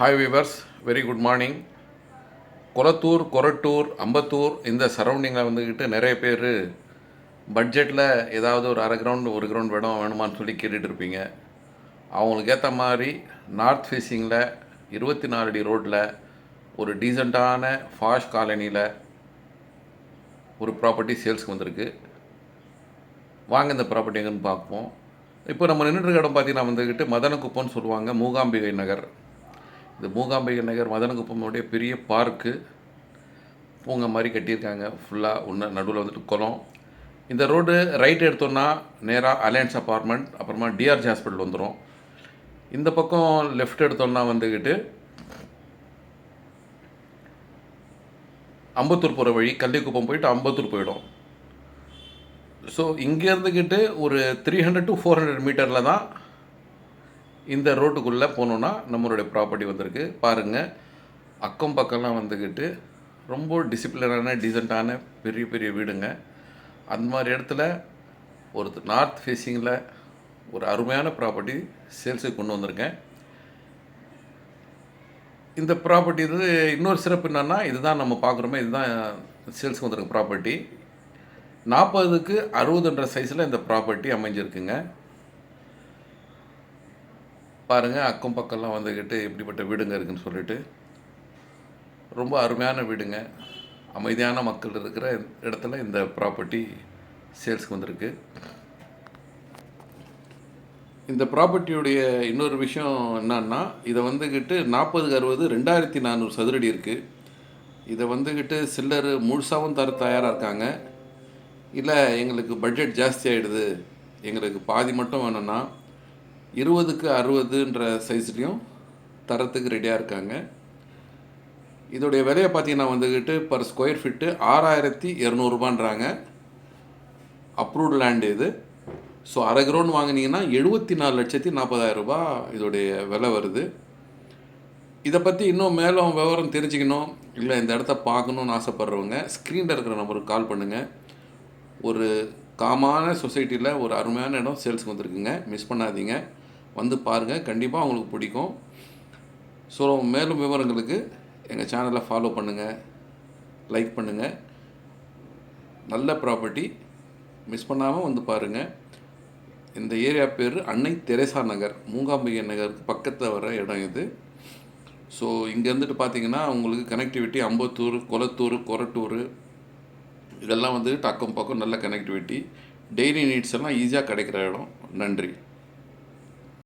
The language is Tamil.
Hi viewers, very good morning. Kolathur, Korattur, Ambattur இந்த சரௌண்டிங்கில் வந்துக்கிட்டு நிறைய பேர் பட்ஜெட்டில் ஏதாவது ஒரு அரை கிரவுண்ட் ஒரு கிரவுண்ட் வேணுமான்னு சொல்லி கேட்டுட்டு இருப்பீங்க. அவங்களுக்கு ஏற்ற மாதிரி நார்த் ஃபேஸிங்கில் 24 அடி ரோட்டில் ஒரு டீசெண்டான ஃபாஷ் காலனியில் ஒரு ப்ராப்பர்ட்டி சேல்ஸ்க்கு வந்திருக்கு. வாங்க இந்த ப்ராப்பர்ட்டி எங்கன்னு பார்ப்போம். இப்போ நம்ம நின்றுட்டு இடம் பார்த்தீங்கன்னா வந்துக்கிட்டு மதனக்குப்பம்னு சொல்லுவாங்க, மூகாம்பிகை நகர். இந்த மூகாம்பிகை நகர் மதனகுப்பமுடைய பெரிய பார்க்கு, பூங்கா மாதிரி கட்டியிருக்காங்க. ஃபுல்லாக ஒன்று நடுவில் வந்துட்டு குளம். இந்த ரோடு ரைட் எடுத்தோன்னா நேராக அலையன்ஸ் அப்பார்ட்மெண்ட், அப்புறமா டிஆர்ஜி ஹாஸ்பிட்டல் வந்துடும். இந்த பக்கம் லெஃப்ட் எடுத்தோன்னா வந்துக்கிட்டு அம்பத்தூர் போகிற வழி, கள்ளிக்குப்பம் போயிட்டு அம்பத்தூர் போயிடும். ஸோ இங்கே இருந்துக்கிட்டு ஒரு 300 to 400 மீட்டரில் தான் இந்த ரோட்டுக்குள்ளே போனோன்னா நம்மளுடைய ப்ராப்பர்ட்டி வந்திருக்கு. பாருங்கள், அக்கம் பக்கம்லாம் வந்துக்கிட்டு ரொம்ப டிசிப்ளினான டீசெண்டான பெரிய பெரிய வீடுங்க. அந்த மாதிரி இடத்துல ஒரு நார்த் ஃபேஸிங்கில் ஒரு அருமையான ப்ராப்பர்ட்டி சேல்ஸுக்கு கொண்டு வந்திருக்கேன். இந்த ப்ராப்பர்ட்டி இது இன்னொரு சிறப்பு என்னென்னா, இதுதான் நம்ம பார்க்குறோமே, இதுதான் சேல்ஸுக்கு வந்திருக்க ப்ராப்பர்ட்டி. 40க்கு 60ன்ற சைஸில் இந்த ப்ராப்பர்ட்டி அமைஞ்சிருக்குங்க. பாருங்கள், அக்கம் பக்கம்லாம் வந்துக்கிட்டு எப்படிப்பட்ட வீடுங்க இருக்குதுன்னு சொல்லிட்டு ரொம்ப அருமையான வீடுங்க. அமைதியான மக்கள் இருக்கிற இடத்துல இந்த ப்ராப்பர்ட்டி சேல்ஸ்க்கு வந்திருக்கு. இந்த ப்ராப்பர்ட்டியுடைய இன்னொரு விஷயம் என்னன்னா, இதை வந்துக்கிட்டு 40க்கு 60 2400 சதுரடி இருக்குது. இதை வந்துக்கிட்டு சில்லர் முழுசாகவும் தர தயாராக இருக்காங்க. இல்லை எங்களுக்கு பட்ஜெட் ஜாஸ்தி ஆகிடுது, எங்களுக்கு பாதி மட்டும் வேணும்னா 20க்கு 60ன்ற சைஸ்லேயும் தரத்துக்கு ரெடியாக இருக்காங்க. இதோடைய விலையை பார்த்தீங்கன்னா வந்துக்கிட்டு per square feet 6200 approved land இது. ஸோ அரை கிரவுண்ட் வாங்கினீங்கன்னா 74,40,000 இதோடைய விலை வருது. இதை பற்றி இன்னும் மேலும் விவரம் தெரிஞ்சுக்கணும், இல்லை இந்த இடத்த பார்க்கணுன்னு ஆசைப்பட்றவங்க ஸ்க்ரீனில் இருக்கிற நம்பருக்கு கால் பண்ணுங்கள். ஒரு காமான சொசைட்டியில் ஒரு அருமையான இடம் சேல்ஸுக்கு வந்திருக்குங்க. மிஸ் பண்ணாதீங்க, வந்து பாருங்கள், கண்டிப்பாக உங்களுக்கு பிடிக்கும். ஸோ மேலும் விவரங்களுக்கு எங்கள் சேனலை ஃபாலோ பண்ணுங்கள், லைக் பண்ணுங்கள். நல்ல ப்ராப்பர்ட்டி, மிஸ் பண்ணாமல் வந்து பாருங்கள். இந்த ஏரியா பேர் அன்னை தெரேசா நகர், மூகாம்பிகை நகருக்கு பக்கத்தில் வர இடம் இது. ஸோ இங்கே இருந்துட்டு பார்த்தீங்கன்னா உங்களுக்கு கனெக்டிவிட்டி அம்பத்தூர், கொளத்தூர், கொரட்டூர் இதெல்லாம் வந்துட்டு அக்கம் பக்கம் நல்ல கனெக்டிவிட்டி, டெய்லி நீட்ஸ் எல்லாம் ஈஸியாக கிடைக்கிற இடம். நன்றி.